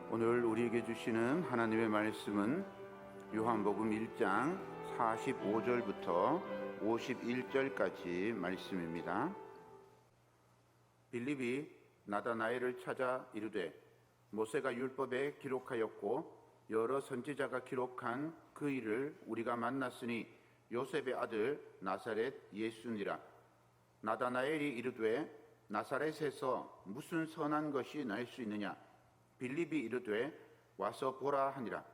오늘 우리에게 주시는 하나님의 말씀은 요한복음 1장 45절부터 51절까지 말씀입니다. 빌립이 나다나엘을 찾아 이르되 모세가 율법에 기록하였고 여러 선지자가 기록한 그 일을 우리가 만났으니 요셉의 아들 나사렛 예수니라. 나다나엘이 이르되 나사렛에서 무슨 선한 것이 날 수 있느냐? 빌립이 이르되 와서 보라 하니라.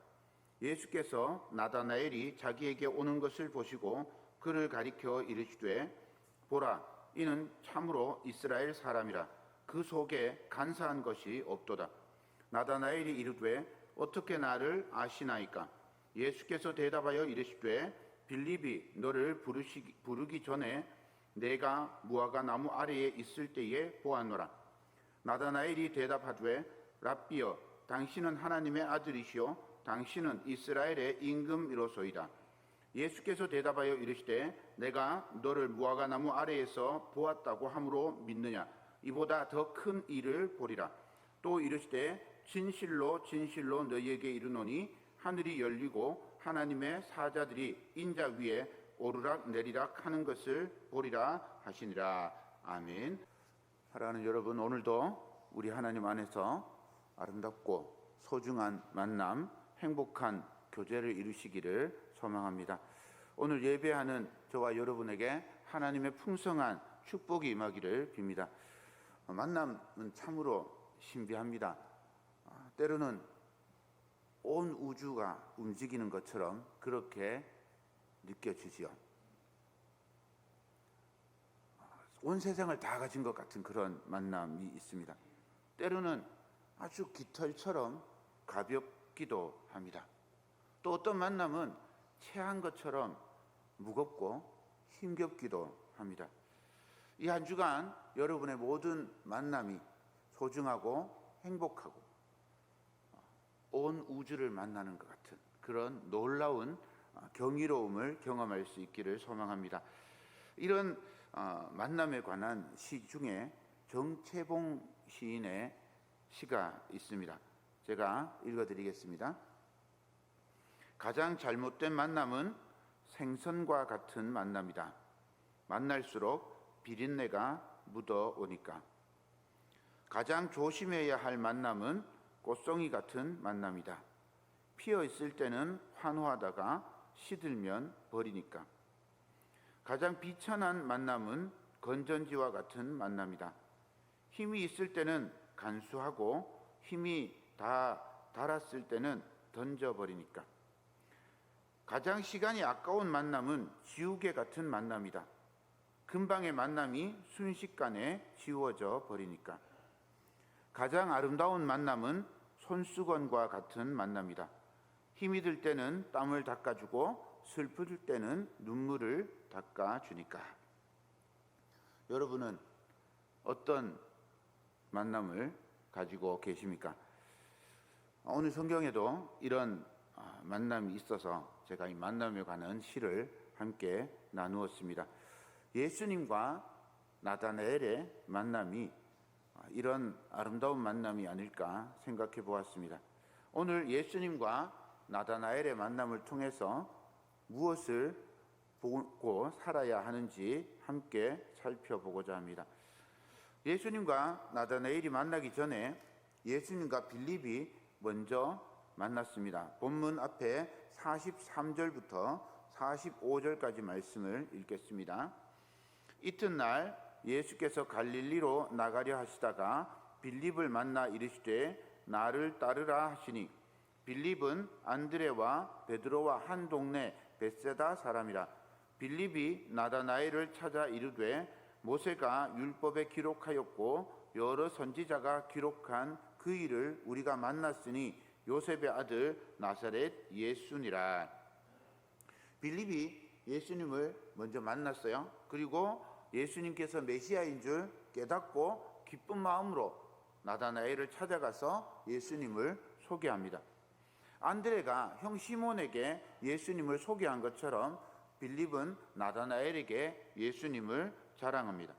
예수께서 나다나엘이 자기에게 오는 것을 보시고 그를 가리켜 이르시되 보라, 이는 참으로 이스라엘 사람이라. 그 속에 간사한 것이 없도다. 나다나엘이 이르되 어떻게 나를 아시나이까? 예수께서 대답하여 이르시되 빌립이 너를 부르기 전에 내가 무화과 나무 아래에 있을 때에 보았노라. 나다나엘이 대답하되 랍비여, 당신은 하나님의 아들이시요 당신은 이스라엘의 임금이로소이다. 예수께서 대답하여 이르시되 내가 너를 무화과 나무 아래에서 보았다고 함으로 믿느냐? 이보다 더 큰 일을 보리라. 또 이르시되 진실로 진실로 너희에게 이르노니 하늘이 열리고 하나님의 사자들이 인자 위에 오르락 내리락 하는 것을 보리라 하시니라. 아멘. 사랑하는 여러분, 오늘도 우리 하나님 안에서 아름답고 소중한 만남, 행복한 교제를 이루시기를 소망합니다. 오늘 예배하는 저와 여러분에게 하나님의 풍성한 축복이 임하기를 빕니다. 만남은 참으로 신비합니다. 때로는 온 우주가 움직이는 것처럼 그렇게 느껴지지요. 온 세상을 다 가진 것 같은 그런 만남이 있습니다. 때로는 아주 깃털처럼 가볍기도 합니다. 또 어떤 만남은 체한 것처럼 무겁고 힘겹기도 합니다. 이 한 주간 여러분의 모든 만남이 소중하고 행복하고 온 우주를 만나는 것 같은 그런 놀라운 경이로움을 경험할 수 있기를 소망합니다. 이런 만남에 관한 시 중에 정채봉 시인의 시가 있습니다. 제가 읽어드리겠습니다. 가장 잘못된 만남은 생선과 같은 만남이다. 만날수록 비린내가 묻어오니까. 가장 조심해야 할 만남은 꽃송이 같은 만남이다. 피어 있을 때는 환호하다가 시들면 버리니까. 가장 비천한 만남은 건전지와 같은 만남이다. 힘이 있을 때는 간수하고 힘이 다 닳았을 때는 던져버리니까. 가장 시간이 아까운 만남은 지우개 같은 만남이다. 금방의 만남이 순식간에 지워져 버리니까. 가장 아름다운 만남은 손수건과 같은 만남이다. 힘이 들 때는 땀을 닦아주고 슬플 때는 눈물을 닦아주니까. 여러분은 어떤 만남을 가지고 계십니까? 오늘 성경에도 이런 만남이 있어서 제가 이 만남에 관한 시를 함께 나누었습니다. 예수님과 나다나엘의 만남이 이런 아름다운 만남이 아닐까 생각해 보았습니다. 오늘 예수님과 나다나엘의 만남을 통해서 무엇을 보고 살아야 하는지 함께 살펴보고자 합니다. 예수님과 나다나엘이 만나기 전에 예수님과 빌립이 먼저 만났습니다. 본문 앞에 43절부터 45절까지 말씀을 읽겠습니다. 이튿날 예수께서 갈릴리로 나가려 하시다가 빌립을 만나 이르시되 나를 따르라 하시니 빌립은 안드레와 베드로와 한 동네 벳세다 사람이라. 빌립이 나다나엘을 찾아 이르되 모세가 율법에 기록하였고 여러 선지자가 기록한 그 일을 우리가 만났으니 요셉의 아들 나사렛 예수니라. 빌립이 예수님을 먼저 만났어요. 그리고 예수님께서 메시아인 줄 깨닫고 기쁜 마음으로 나다나엘을 찾아가서 예수님을 소개합니다. 안드레가 형 시몬에게 예수님을 소개한 것처럼 빌립은 나다나엘에게 예수님을 자랑합니다.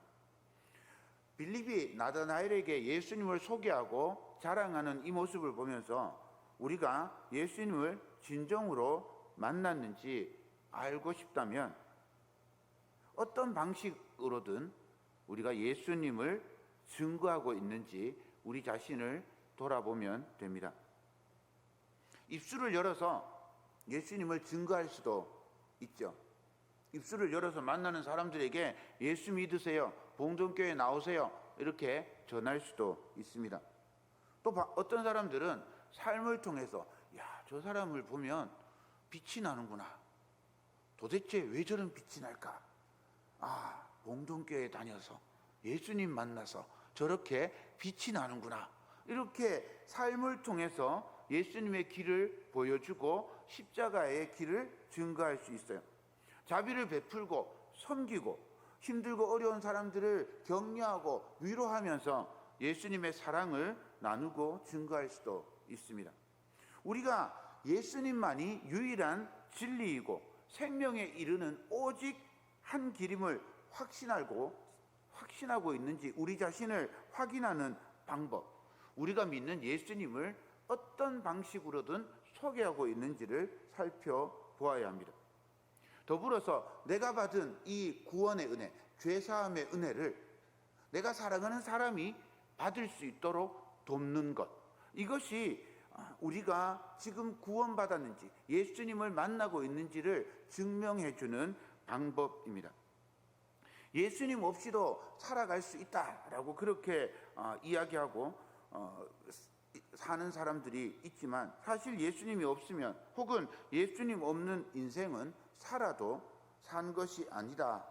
빌립이 나다나엘에게 예수님을 소개하고 자랑하는 이 모습을 보면서 우리가 예수님을 진정으로 만났는지 알고 싶다면 어떤 방식으로든 우리가 예수님을 증거하고 있는지 우리 자신을 돌아보면 됩니다. 입술을 열어서 예수님을 증거할 수도 있죠. 입술을 열어서 만나는 사람들에게 예수 믿으세요, 봉동교회 나오세요, 이렇게 전할 수도 있습니다. 또 어떤 사람들은 삶을 통해서 저 사람을 보면 빛이 나는구나, 도대체 왜 저런 빛이 날까? 봉동교회 다녀서 예수님 만나서 저렇게 빛이 나는구나, 이렇게 삶을 통해서 예수님의 길을 보여주고 십자가의 길을 증거할 수 있어요. 자비를 베풀고 섬기고 힘들고 어려운 사람들을 격려하고 위로하면서 예수님의 사랑을 나누고 증거할 수도 있습니다. 우리가 예수님만이 유일한 진리이고 생명에 이르는 오직 한 길임을 확신하고 있는지 우리 자신을 확인하는 방법, 우리가 믿는 예수님을 어떤 방식으로든 소개하고 있는지를 살펴보아야 합니다. 더불어서 내가 받은 이 구원의 은혜, 죄사함의 은혜를 내가 사랑하는 사람이 받을 수 있도록 돕는 것, 이것이 우리가 지금 구원받았는지 예수님을 만나고 있는지를 증명해주는 방법입니다. 예수님 없이도 살아갈 수 있다라고 그렇게 이야기하고 사는 사람들이 있지만 사실 예수님이 없으면 혹은 예수님 없는 인생은 살아도 산 것이 아니다,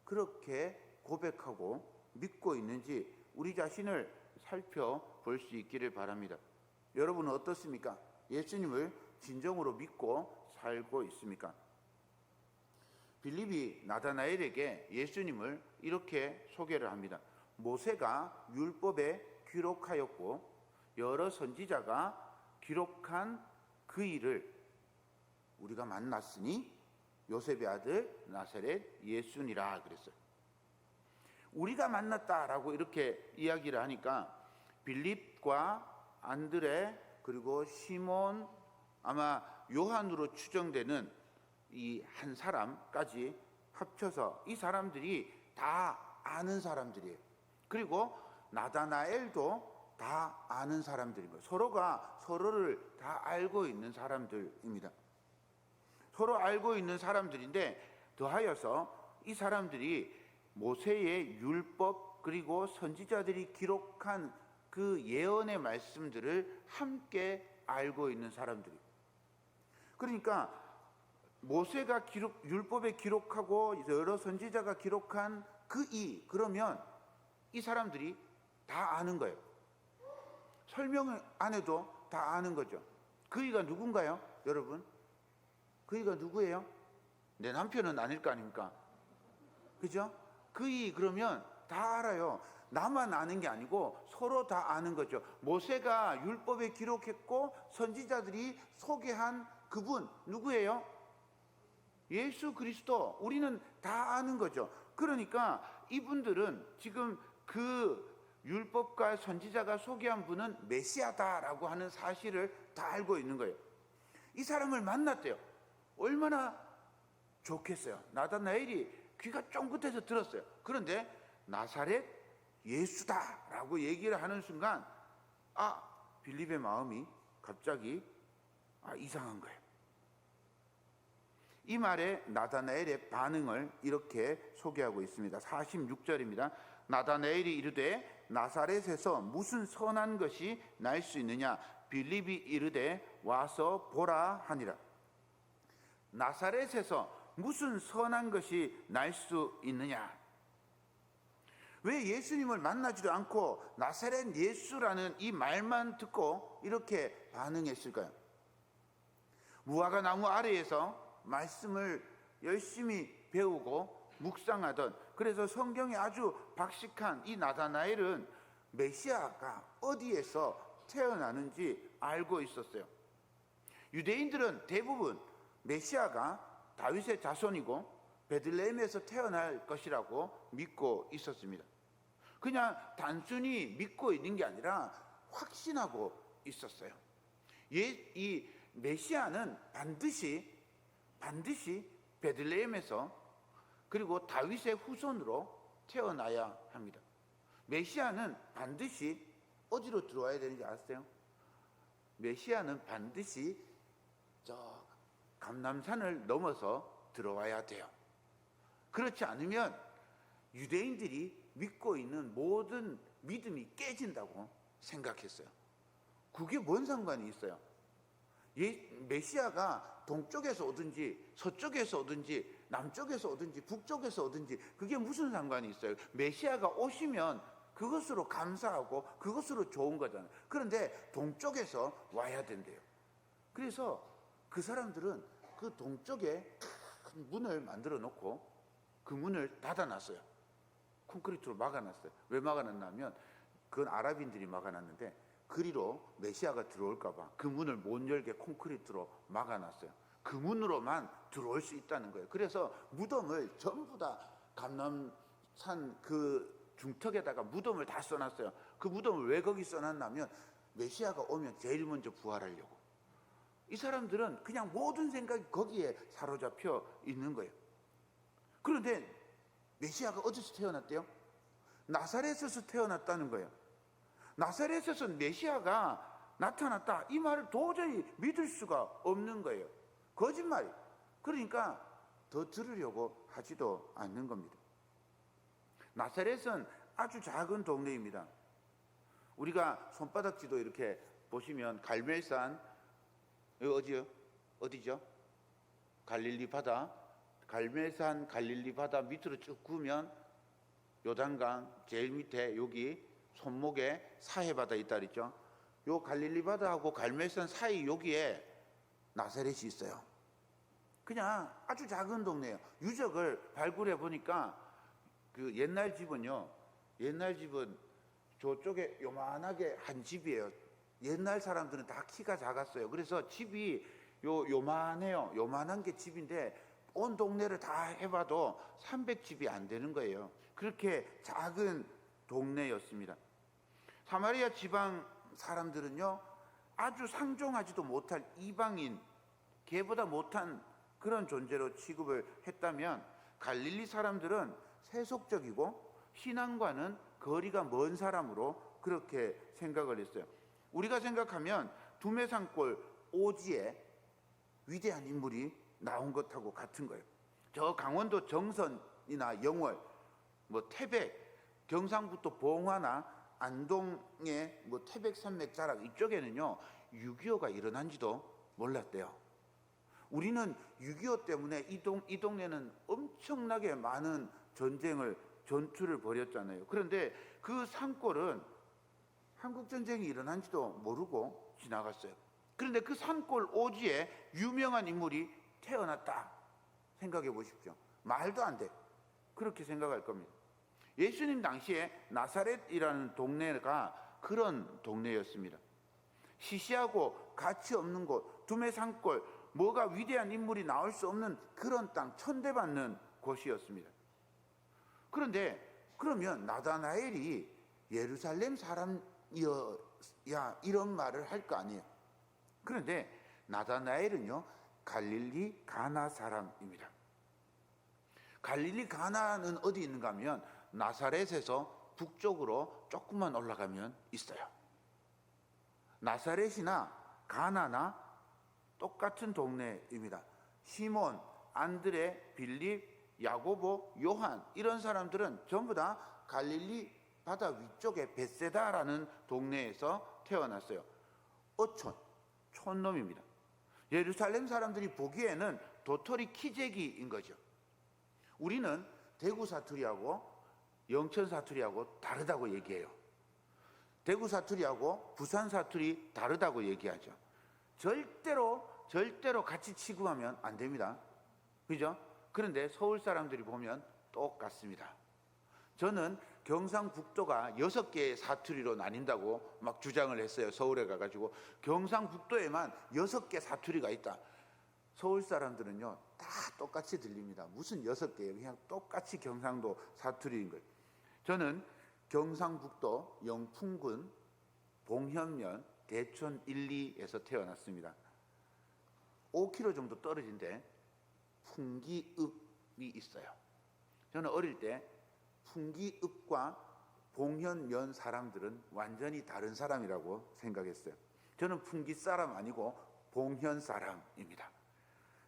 그렇게 고백하고 믿고 있는지 우리 자신을 살펴볼 수 있기를 바랍니다. 여러분은 어떻습니까? 예수님을 진정으로 믿고 살고 있습니까? 빌립이 나다나엘에게 예수님을 이렇게 소개를 합니다. 모세가 율법에 기록하였고 여러 선지자가 기록한 그 일을 우리가 만났으니 요셉의 아들 나사렛 예수니라 그랬어요. 우리가 만났다라고 이렇게 이야기를 하니까 빌립과 안드레 그리고 시몬, 아마 요한으로 추정되는 이 한 사람까지 합쳐서 이 사람들이 다 아는 사람들이에요. 그리고 나다나엘도 다 아는 사람들이고 서로가 서로를 다 알고 있는 사람들입니다. 서로 알고 있는 사람들인데 더하여서 이 사람들이 모세의 율법 그리고 선지자들이 기록한 그 예언의 말씀들을 함께 알고 있는 사람들이에요. 그러니까 모세가 율법에 기록하고 여러 선지자가 기록한 그러면 이 사람들이 다 아는 거예요. 설명 안 해도 다 아는 거죠. 그이가 누군가요, 여러분? 그이가 누구예요? 내 남편은 아닐 거 아닙니까? 그죠? 그이 그러면 다 알아요. 나만 아는 게 아니고 서로 다 아는 거죠. 모세가 율법에 기록했고 선지자들이 소개한 그분 누구예요? 예수 그리스도. 우리는 다 아는 거죠. 그러니까 이분들은 지금 그 율법과 선지자가 소개한 분은 메시아다라고 하는 사실을 다 알고 있는 거예요. 이 사람을 만났대요. 얼마나 좋겠어요. 나다나엘이 귀가 쫑긋해서 들었어요. 그런데 나사렛 예수다라고 얘기를 하는 순간 빌립의 마음이 갑자기 이상한 거예요. 이 말에 나다나엘의 반응을 이렇게 소개하고 있습니다. 46절입니다. 나다나엘이 이르되 나사렛에서 무슨 선한 것이 날 수 있느냐? 빌립이 이르되 와서 보라 하니라. 나사렛에서 무슨 선한 것이 날 수 있느냐? 왜 예수님을 만나지도 않고 나사렛 예수라는 이 말만 듣고 이렇게 반응했을까요? 무화과 나무 아래에서 말씀을 열심히 배우고 묵상하던, 그래서 성경에 아주 박식한 이 나다나엘은 메시아가 어디에서 태어나는지 알고 있었어요. 유대인들은 대부분 메시아가 다윗의 자손이고 베들레헴에서 태어날 것이라고 믿고 있었습니다. 그냥 단순히 믿고 있는 게 아니라 확신하고 있었어요. 이 메시아는 반드시 베들레헴에서 그리고 다윗의 후손으로 태어나야 합니다. 메시아는 반드시 어디로 들어와야 되는지 아세요? 메시아는 반드시 저 감람산을 넘어서 들어와야 돼요. 그렇지 않으면 유대인들이 믿고 있는 모든 믿음이 깨진다고 생각했어요. 그게 뭔 상관이 있어요? 메시아가 동쪽에서 오든지 서쪽에서 오든지 남쪽에서 오든지 북쪽에서 오든지 그게 무슨 상관이 있어요? 메시아가 오시면 그것으로 감사하고 그것으로 좋은 거잖아요. 그런데 동쪽에서 와야 된대요. 그래서 그 사람들은 그 동쪽에 큰 문을 만들어 놓고 그 문을 닫아놨어요. 콘크리트로 막아놨어요. 왜 막아놨냐면 그건 아랍인들이 막아놨는데 그리로 메시아가 들어올까 봐 그 문을 못 열게 콘크리트로 막아놨어요. 그 문으로만 들어올 수 있다는 거예요. 그래서 무덤을 전부 다 감람산 그 중턱에다가 무덤을 다 써놨어요. 그 무덤을 왜 거기 써놨냐면 메시아가 오면 제일 먼저 부활하려고. 이 사람들은 그냥 모든 생각이 거기에 사로잡혀 있는 거예요. 그런데 메시아가 어디서 태어났대요? 나사렛에서 태어났다는 거예요. 나사렛에서 메시아가 나타났다, 이 말을 도저히 믿을 수가 없는 거예요. 거짓말이. 그러니까 더 들으려고 하지도 않는 겁니다. 나사렛은 아주 작은 동네입니다. 우리가 손바닥지도 이렇게 보시면 갈멜산, 어디죠? 갈릴리 바다. 갈멜산 갈릴리 바다 밑으로 쭉 구면 요단강 제일 밑에 여기 손목에 사해바다 있다 그랬죠. 요 갈릴리 바다하고 갈멜산 사이 여기에 나사렛이 있어요. 그냥 아주 작은 동네예요. 유적을 발굴해 보니까 그 옛날 집은 저쪽에 요만하게 한 집이에요. 옛날 사람들은 다 키가 작았어요. 그래서 집이 요만해요. 요만한 게 집인데 온 동네를 다 해봐도 300집이 안 되는 거예요. 그렇게 작은 동네였습니다. 사마리아 지방 사람들은요, 아주 상종하지도 못할 이방인, 걔보다 못한 그런 존재로 취급을 했다면 갈릴리 사람들은 세속적이고 신앙과는 거리가 먼 사람으로 그렇게 생각을 했어요. 우리가 생각하면 두메산골 오지에 위대한 인물이 나온 것하고 같은 거예요. 저 강원도 정선이나 영월, 태백, 경상북도 봉화나 안동의 태백산맥 자락 이쪽에는요 6.25가 일어난지도 몰랐대요. 우리는 6.25 때문에 이 동네는 엄청나게 많은 전투를 벌였잖아요. 그런데 그 산골은 한국전쟁이 일어난지도 모르고 지나갔어요. 그런데 그 산골 오지에 유명한 인물이 태어났다 생각해 보십시오. 말도 안 돼. 그렇게 생각할 겁니다. 예수님 당시에 나사렛이라는 동네가 그런 동네였습니다. 시시하고 가치 없는 곳, 두메산골, 뭐가 위대한 인물이 나올 수 없는 그런 땅, 천대받는 곳이었습니다. 그런데 그러면 나다나엘이 예루살렘 사람이야 이런 말을 할 거 아니에요. 그런데 나다나엘은요 갈릴리 가나 사람입니다. 갈릴리 가나는 어디 있는가 하면 나사렛에서 북쪽으로 조금만 올라가면 있어요. 나사렛이나 가나나 똑같은 동네입니다. 시몬, 안드레, 빌립, 야고보, 요한 이런 사람들은 전부 다 갈릴리 바다 위쪽에 벳세다라는 동네에서 태어났어요. 촌놈입니다. 예루살렘 사람들이 보기에는 도토리 키재기인 거죠. 우리는 대구 사투리하고 영천 사투리하고 다르다고 얘기해요. 대구 사투리하고 부산 사투리 다르다고 얘기하죠. 절대로 같이 취급하면 안 됩니다. 그죠? 그런데 서울 사람들이 보면 똑같습니다. 저는 경상북도가 6개의 사투리로 나뉜다고 막 주장을 했어요. 서울에 가가지고 경상북도에만 6개 사투리가 있다. 서울 사람들은요 다 똑같이 들립니다. 무슨 6개예요? 그냥 똑같이 경상도 사투리인 거예요. 저는 경상북도 영풍군 봉현면 대촌 1, 2에서 태어났습니다. 5km 정도 떨어진 데 풍기읍이 있어요. 저는 어릴 때 풍기읍과 봉현면 사람들은 완전히 다른 사람이라고 생각했어요. 저는 풍기 사람 아니고 봉현 사람입니다.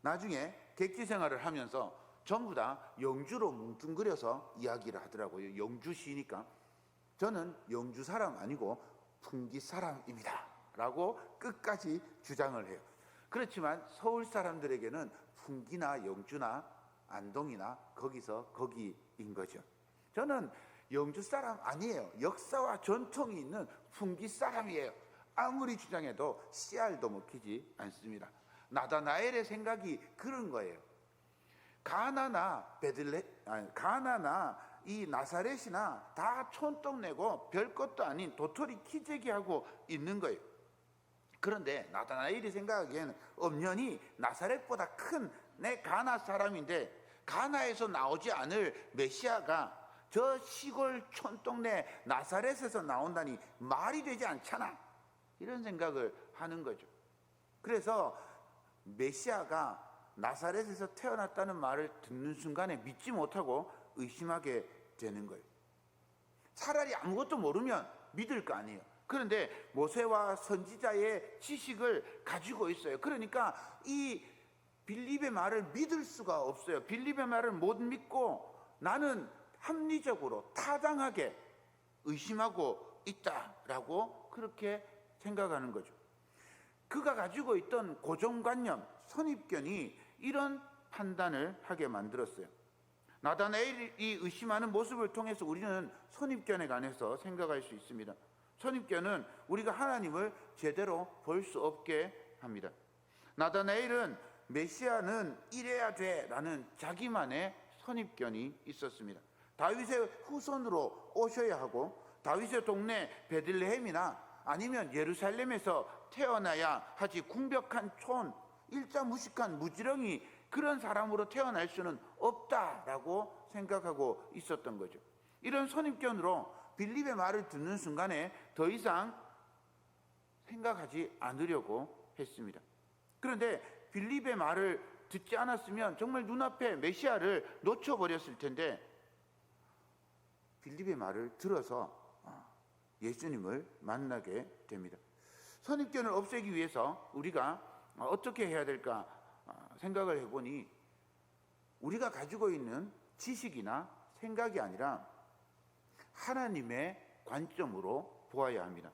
나중에 객지 생활을 하면서 전부 다 영주로 뭉뚱그려서 이야기를 하더라고요. 영주시니까. 저는 영주 사람 아니고 풍기 사람입니다 라고 끝까지 주장을 해요. 그렇지만 서울 사람들에게는 풍기나 영주나 안동이나 거기서 거기인 거죠. 저는 영주 사람 아니에요. 역사와 전통이 있는 풍기 사람이에요. 아무리 주장해도 씨알도 먹히지 않습니다. 나다나엘의 생각이 그런 거예요. 가나나 이 나사렛이나 다 촌떡 내고 별것도 아닌 도토리 키재기하고 있는 거예요. 그런데 나다나엘이 생각하기에는 엄연히 나사렛보다 큰 내 가나 사람인데 가나에서 나오지 않을 메시아가 저 시골 촌동네 나사렛에서 나온다니 말이 되지 않잖아. 이런 생각을 하는 거죠. 그래서 메시아가 나사렛에서 태어났다는 말을 듣는 순간에 믿지 못하고 의심하게 되는 거예요. 차라리 아무것도 모르면 믿을 거 아니에요. 그런데 모세와 선지자의 지식을 가지고 있어요. 그러니까 이 빌립의 말을 믿을 수가 없어요. 빌립의 말을 못 믿고 나는 합리적으로 타당하게 의심하고 있다라고 그렇게 생각하는 거죠. 그가 가지고 있던 고정관념, 선입견이 이런 판단을 하게 만들었어요. 나다나엘이 의심하는 모습을 통해서 우리는 선입견에 관해서 생각할 수 있습니다. 선입견은 우리가 하나님을 제대로 볼 수 없게 합니다. 나다나엘은 메시아는 이래야 돼라는 자기만의 선입견이 있었습니다. 다윗의 후손으로 오셔야 하고 다윗의 동네 베들레헴이나 아니면 예루살렘에서 태어나야 하지 궁벽한 촌, 일자무식한 무지렁이 그런 사람으로 태어날 수는 없다라고 생각하고 있었던 거죠. 이런 선입견으로 빌립의 말을 듣는 순간에 더 이상 생각하지 않으려고 했습니다. 그런데 빌립의 말을 듣지 않았으면 정말 눈앞에 메시아를 놓쳐버렸을 텐데 빌립의 말을 들어서 예수님을 만나게 됩니다. 선입견을 없애기 위해서 우리가 어떻게 해야 될까 생각을 해보니 우리가 가지고 있는 지식이나 생각이 아니라 하나님의 관점으로 보아야 합니다.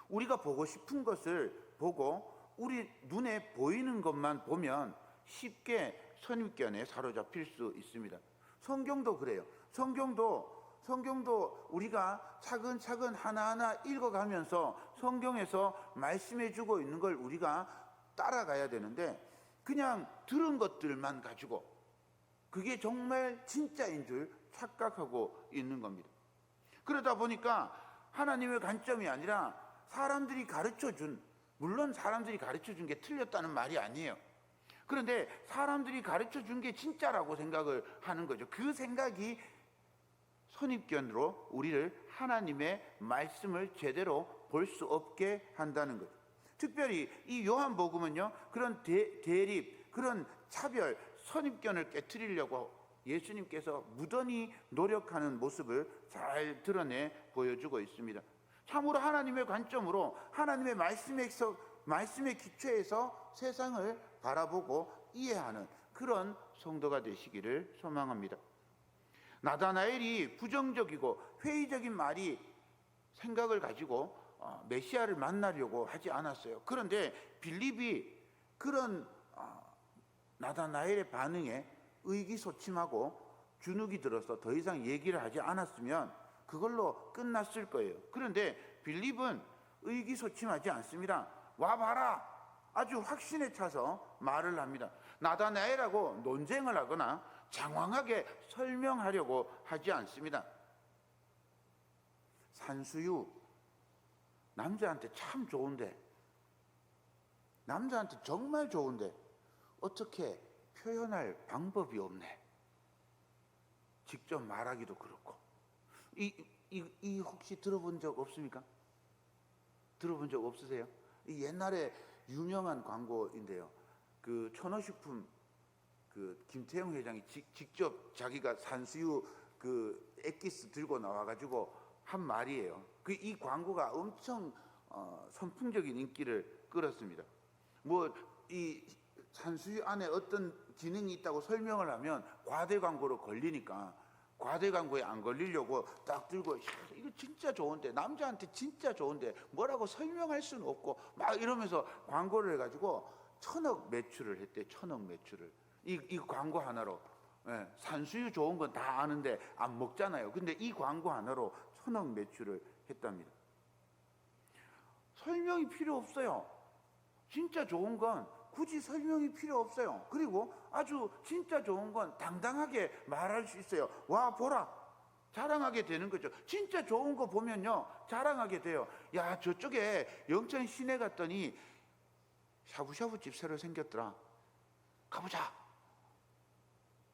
우리가 보고 싶은 것을 보고 우리 눈에 보이는 것만 보면 쉽게 선입견에 사로잡힐 수 있습니다. 성경도 그래요. 성경도 우리가 차근차근 하나하나 읽어가면서 성경에서 말씀해주고 있는 걸 우리가 따라가야 되는데 그냥 들은 것들만 가지고 그게 정말 진짜인 줄 착각하고 있는 겁니다. 그러다 보니까 하나님의 관점이 아니라 사람들이 가르쳐준, 물론 사람들이 가르쳐준 게 틀렸다는 말이 아니에요. 그런데 사람들이 가르쳐준 게 진짜라고 생각을 하는 거죠. 그 생각이 선입견으로 우리를 하나님의 말씀을 제대로 볼 수 없게 한다는 거죠. 특별히 이 요한복음은요, 그런 대립, 그런 차별, 선입견을 깨트리려고 예수님께서 무던히 노력하는 모습을 잘 드러내 보여주고 있습니다. 참으로 하나님의 관점으로 하나님의 말씀의 기초에서 세상을 바라보고 이해하는 그런 성도가 되시기를 소망합니다. 나다나엘이 부정적이고 회의적인 말이 생각을 가지고 메시아를 만나려고 하지 않았어요. 그런데 빌립이 그런 나다나엘의 반응에 의기소침하고 주눅이 들어서 더 이상 얘기를 하지 않았으면 그걸로 끝났을 거예요. 그런데 빌립은 의기소침하지 않습니다. 와봐라! 아주 확신에 차서 말을 합니다. 나다나엘하고 논쟁을 하거나 장황하게 설명하려고 하지 않습니다. 산수유, 남자한테 참 좋은데, 남자한테 정말 좋은데 어떻게 표현할 방법이 없네. 직접 말하기도 그렇고 이 혹시 들어본 적 없습니까? 들어본 적 없으세요? 이 옛날에 유명한 광고인데요. 그 천호식품 그 김태형 회장이 직접 자기가 산수유 그 액기스 들고 나와가지고 한 말이에요. 그 이 광고가 엄청 선풍적인 인기를 끌었습니다. 뭐 이 산수유 안에 어떤 기능이 있다고 설명을 하면 과대 광고로 걸리니까 과대 광고에 안 걸리려고 딱 들고 이거 진짜 좋은데 남자한테 진짜 좋은데 뭐라고 설명할 수는 없고 막 이러면서 광고를 해가지고 1,000억 매출을 했대. 1,000억 매출을 이 광고 하나로. 예, 산수유 좋은 건 다 아는데 안 먹잖아요. 근데 이 광고 하나로 1,000억 매출을 했답니다. 설명이 필요 없어요. 진짜 좋은 건 굳이 설명이 필요 없어요. 그리고 아주 진짜 좋은 건 당당하게 말할 수 있어요. 와 보라, 자랑하게 되는 거죠. 진짜 좋은 거 보면요 자랑하게 돼요. 야, 저쪽에 영천 시내 갔더니 샤브샤브 집 새로 생겼더라, 가보자.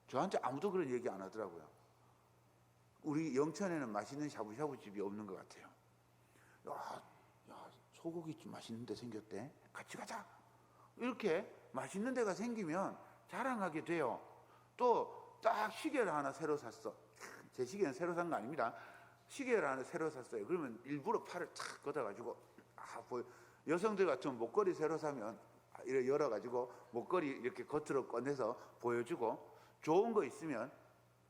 저한테 아무도 그런 얘기 안 하더라고요. 우리 영천에는 맛있는 샤브샤브 집이 없는 것 같아요. 야, 소고기집 맛있는 데 생겼대, 같이 가자. 이렇게 맛있는 데가 생기면 자랑하게 돼요. 또 딱 시계를 하나 새로 샀어. 제 시계는 새로 산 거 아닙니다. 시계를 하나 새로 샀어요. 그러면 일부러 팔을 탁 걷어가지고 여성들 같으면 목걸이 새로 사면 이렇게 열어가지고 목걸이 이렇게 겉으로 꺼내서 보여주고, 좋은 거 있으면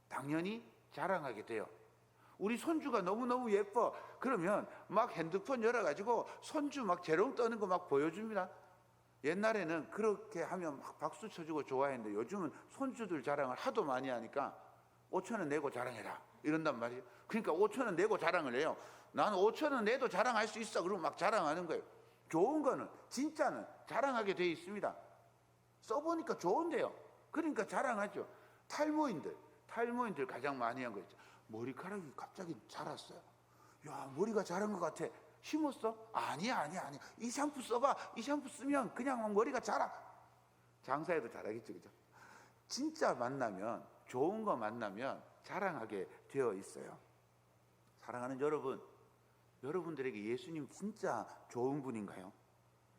당연히 자랑하게 돼요. 우리 손주가 너무너무 예뻐. 그러면 막 핸드폰 열어가지고 손주 막 재롱 떠는 거 막 보여줍니다. 옛날에는 그렇게 하면 막 박수 쳐주고 좋아했는데 요즘은 손주들 자랑을 하도 많이 하니까 5,000원 내고 자랑해라 이런단 말이에요. 그러니까 5,000원 내고 자랑을 해요. 나는 5,000원 내도 자랑할 수 있어. 그러면 막 자랑하는 거예요. 좋은 거는 진짜는 자랑하게 돼 있습니다. 써보니까 좋은데요. 그러니까 자랑하죠. 탈모인들 가장 많이 한 거 있죠. 머리카락이 갑자기 자랐어요. 야, 머리가 자란 것 같아. 심었어? 아니야. 이 샴푸 써봐. 이 샴푸 쓰면 그냥 머리가 자라. 장사해도 자라겠죠, 그죠? 진짜 만나면, 좋은 거 만나면 자랑하게 되어 있어요. 사랑하는 여러분, 여러분들에게 예수님 진짜 좋은 분인가요?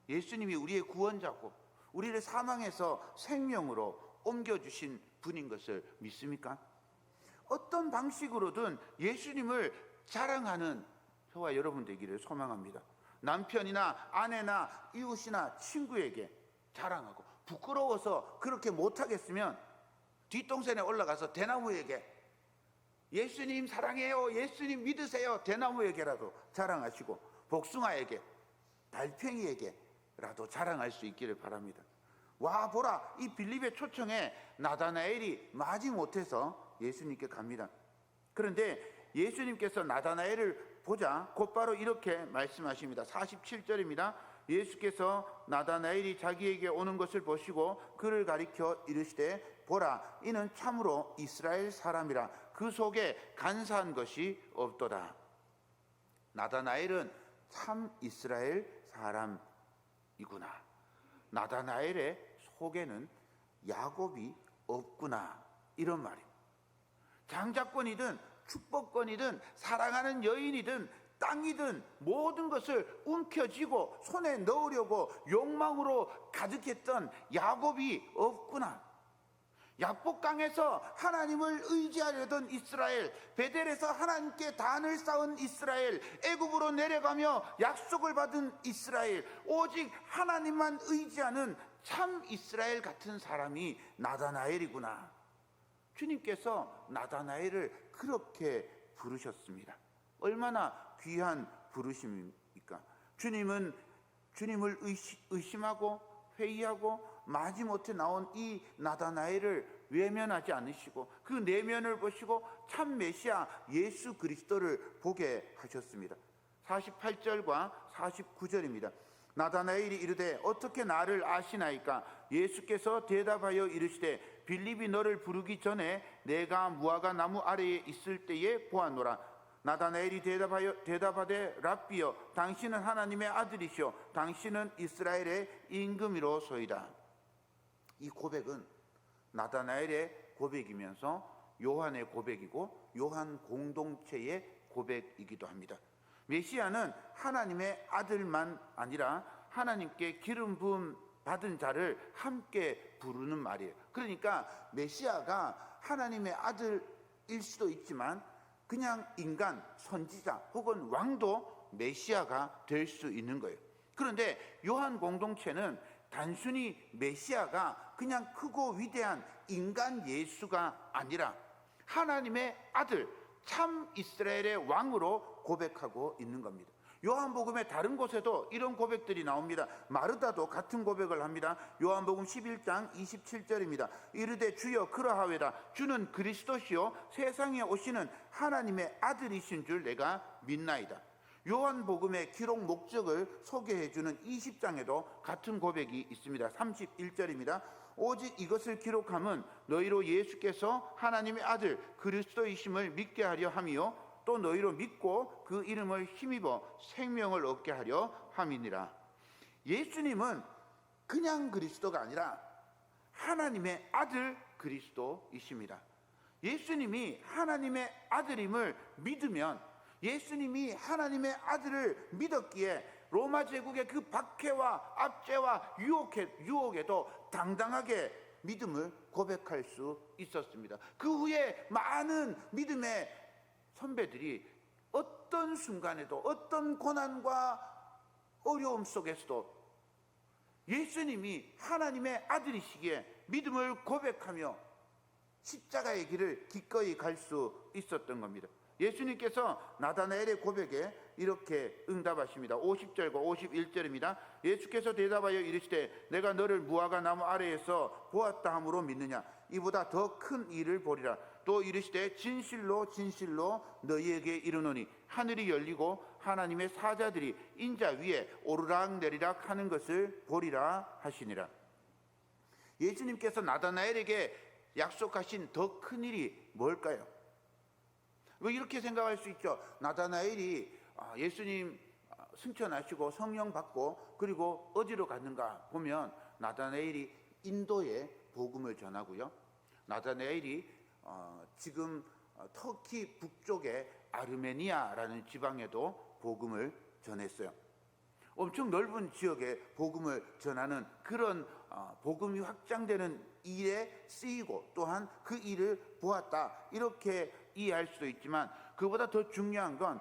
예수님이 우리의 구원자고 우리를 사망에서 생명으로 옮겨주신 분인 것을 믿습니까? 어떤 방식으로든 예수님을 자랑하는 저와 여러분 되기를 소망합니다. 남편이나 아내나 이웃이나 친구에게 자랑하고, 부끄러워서 그렇게 못하겠으면 뒷동산에 올라가서 대나무에게 예수님 사랑해요, 예수님 믿으세요, 대나무에게라도 자랑하시고, 복숭아에게, 달팽이에게라도 자랑할 수 있기를 바랍니다. 와 보라, 이 빌립의 초청에 나다나엘이 마지못해서 예수님께 갑니다. 그런데 예수님께서 나다나엘을 보자 곧바로 이렇게 말씀하십니다. 47절입니다. 예수께서 나다나엘이 자기에게 오는 것을 보시고 그를 가리켜 이르시되 보라, 이는 참으로 이스라엘 사람이라 그 속에 간사한 것이 없도다. 나다나엘은 참 이스라엘 사람이구나. 나다나엘의 속에는 야곱이 없구나, 이런 말입니다. 장자권이든 축복권이든 사랑하는 여인이든 땅이든 모든 것을 움켜쥐고 손에 넣으려고 욕망으로 가득했던 야곱이 없구나. 야복강에서 하나님을 의지하려던 이스라엘, 베델에서 하나님께 단을 쌓은 이스라엘, 애굽으로 내려가며 약속을 받은 이스라엘, 오직 하나님만 의지하는 참 이스라엘 같은 사람이 나다나엘이구나. 주님께서 나다나엘을 그렇게 부르셨습니다. 얼마나 귀한 부르심입니까? 주님을 의심하고 회의하고 마지못해 나온 이 나다나엘을 외면하지 않으시고 그 내면을 보시고 참 메시아 예수 그리스도를 보게 하셨습니다. 48절과 49절입니다. 나다나엘이 이르되 어떻게 나를 아시나이까? 예수께서 대답하여 이르시되 빌립이 너를 부르기 전에 내가 무화과 나무 아래에 있을 때에 보았노라. 나다나엘이 대답하되 랍비여, 당신은 하나님의 아들이시오 당신은 이스라엘의 임금이로소이다. 이 고백은 나다나엘의 고백이면서 요한의 고백이고 요한 공동체의 고백이기도 합니다. 메시아는 하나님의 아들만 아니라 하나님께 기름 부음 받은 자를 함께 부르는 말이에요. 그러니까 메시아가 하나님의 아들일 수도 있지만 그냥 인간, 선지자 혹은 왕도 메시아가 될 수 있는 거예요. 그런데 요한 공동체는 단순히 메시아가 그냥 크고 위대한 인간 예수가 아니라 하나님의 아들, 참 이스라엘의 왕으로 고백하고 있는 겁니다. 요한복음의 다른 곳에도 이런 고백들이 나옵니다. 마르다도 같은 고백을 합니다. 요한복음 11장 27절입니다. 이르되 주여 그러하외다. 주는 그리스도시요 세상에 오시는 하나님의 아들이신 줄 내가 믿나이다. 요한복음의 기록 목적을 소개해주는 20장에도 같은 고백이 있습니다. 31절입니다. 오직 이것을 기록함은 너희로 예수께서 하나님의 아들 그리스도이심을 믿게 하려 함이요 또 너희로 믿고 그 이름을 힘입어 생명을 얻게 하려 함이니라. 예수님은 그냥 그리스도가 아니라 하나님의 아들 그리스도이십니다. 예수님이 하나님의 아들임을 믿으면, 예수님이 하나님의 아들을 믿었기에 로마 제국의 그 박해와 압제와 유혹에도 당당하게 믿음을 고백할 수 있었습니다. 그 후에 많은 믿음의 선배들이 어떤 순간에도 어떤 고난과 어려움 속에서도 예수님이 하나님의 아들이시기에 믿음을 고백하며 십자가의 길을 기꺼이 갈 수 있었던 겁니다. 예수님께서 나다나엘의 고백에 이렇게 응답하십니다. 50절과 51절입니다. 예수께서 대답하여 이르시되 내가 너를 무화과 나무 아래에서 보았다 함으로 믿느냐? 이보다 더 큰 일을 보리라. 또 이르시되 진실로 진실로 너희에게 이르노니 하늘이 열리고 하나님의 사자들이 인자 위에 오르락내리락 하는 것을 보리라 하시니라. 예수님께서 나다나엘에게 약속하신 더 큰 일이 뭘까요? 왜 이렇게 생각할 수 있죠? 나다나엘이 예수님 승천하시고 성령 받고 그리고 어디로 갔는가 보면 나다나엘이 인도에 복음을 전하고요. 나다나엘이 지금 터키 북쪽의 아르메니아라는 지방에도 복음을 전했어요. 엄청 넓은 지역에 복음을 전하는 그런 복음이 확장되는 일에 쓰이고 또한 그 일을 보았다, 이렇게 이해할 수도 있지만 그보다 더 중요한 건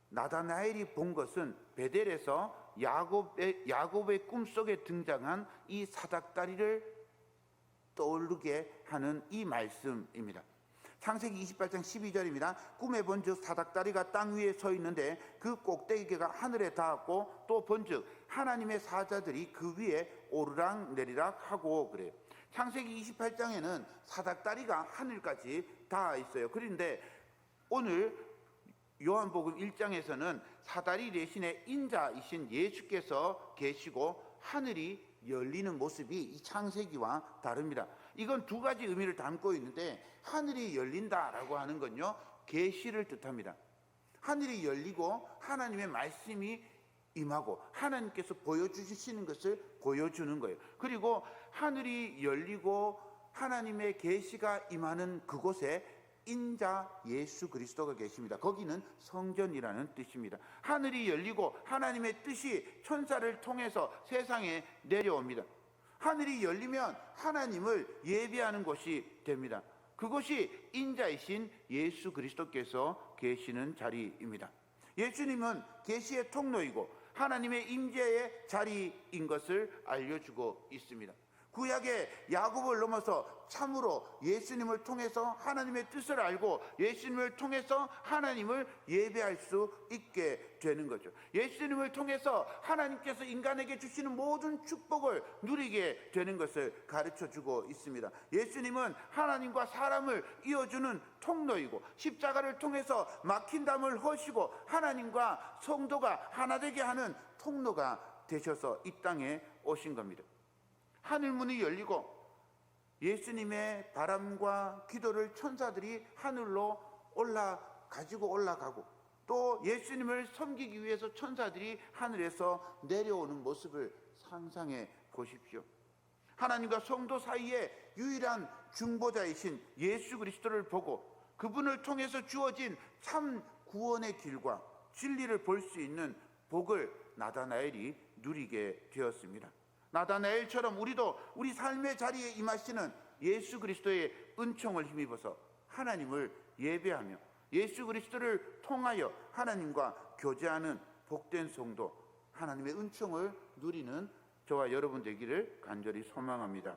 나다나엘이 본 것은 베델에서 야곱의 꿈속에 등장한 이 사닥다리를 떠오르게 하는 이 말씀입니다. 창세기 28장 12절입니다. 꿈에 본즉 사닥다리가 땅 위에 서 있는데 그 꼭대기가 하늘에 닿았고 또 본즉 하나님의 사자들이 그 위에 오르락 내리락 하고 그래요. 창세기 28장에는 사닥다리가 하늘까지 닿아 있어요. 그런데 오늘 요한복음 1장에서는 사다리 대신에 인자이신 예수께서 계시고 하늘이 열리는 모습이 이 창세기와 다릅니다. 이건 두 가지 의미를 담고 있는데, 하늘이 열린다라고 하는 건요, 계시를 뜻합니다. 하늘이 열리고 하나님의 말씀이 임하고 하나님께서 보여주시는 것을 보여주는 거예요. 그리고 하늘이 열리고 하나님의 계시가 임하는 그곳에 인자 예수 그리스도가 계십니다. 거기는 성전이라는 뜻입니다. 하늘이 열리고 하나님의 뜻이 천사를 통해서 세상에 내려옵니다. 하늘이 열리면 하나님을 예배하는 곳이 됩니다. 그것이 인자이신 예수 그리스도께서 계시는 자리입니다. 예수님은 계시의 통로이고 하나님의 임재의 자리인 것을 알려주고 있습니다. 구약의 야곱을 넘어서 참으로 예수님을 통해서 하나님의 뜻을 알고 예수님을 통해서 하나님을 예배할 수 있게 되는 거죠. 예수님을 통해서 하나님께서 인간에게 주시는 모든 축복을 누리게 되는 것을 가르쳐주고 있습니다. 예수님은 하나님과 사람을 이어주는 통로이고 십자가를 통해서 막힌 담을 허시고 하나님과 성도가 하나 되게 하는 통로가 되셔서 이 땅에 오신 겁니다. 하늘문이 열리고 예수님의 바람과 기도를 천사들이 하늘로 가지고 올라가고 또 예수님을 섬기기 위해서 천사들이 하늘에서 내려오는 모습을 상상해 보십시오. 하나님과 성도 사이에 유일한 중보자이신 예수 그리스도를 보고 그분을 통해서 주어진 참 구원의 길과 진리를 볼 수 있는 복을 나다나엘이 누리게 되었습니다. 나다나엘처럼 우리도 우리 삶의 자리에 임하시는 예수 그리스도의 은총을 힘입어서 하나님을 예배하며 예수 그리스도를 통하여 하나님과 교제하는 복된 성도, 하나님의 은총을 누리는 저와 여러분 되기를 간절히 소망합니다.